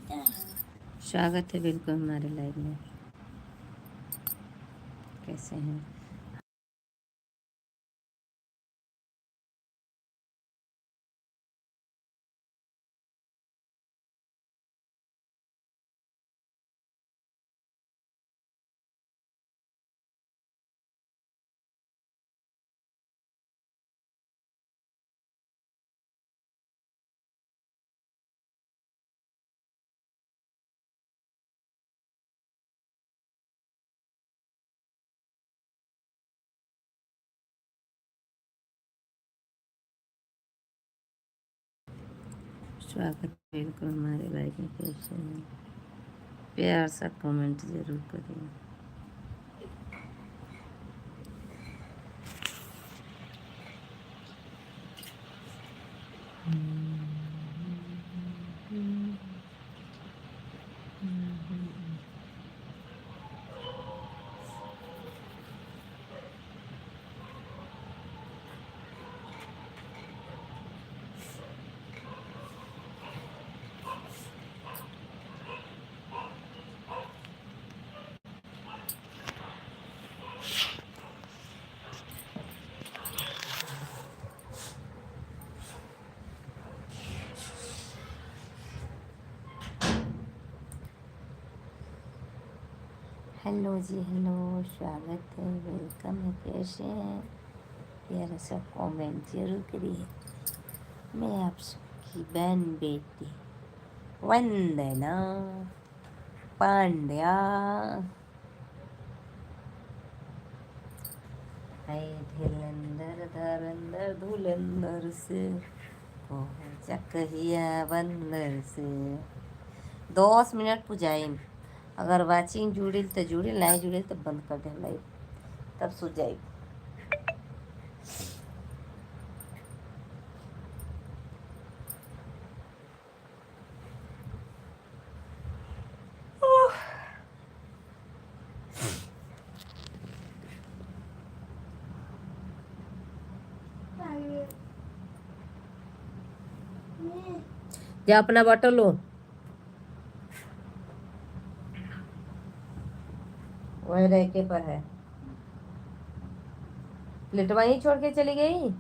स्वागत है बिल्कुल हमारे लाइव में। कैसे हैं? स्वागत है बिल्कुल हमारे लाइव में। कैसे हैं? प्यार सा कमेंट जरूर करिए। हेलो जी, हेलो, स्वागत है, वेलकम है। कैसे हैं? प्यारा सा कमेंट जरूर करिए। मैं आप सबकी बहन बेटी वंदना पांड्या है। ढिलंदर धरंदर धुलंदर से पहुँचा कहिया बंदर से। 10 मिनट पुजाइम। अगर वाचिंग जुड़िल तो जुड़िल, नहीं जुड़िल तो बंद कर दे लाइव, तब सो जाए। जा अपना बॉटल लो, वही रैके पर है। प्लेट वहीं छोड़ के चली गई।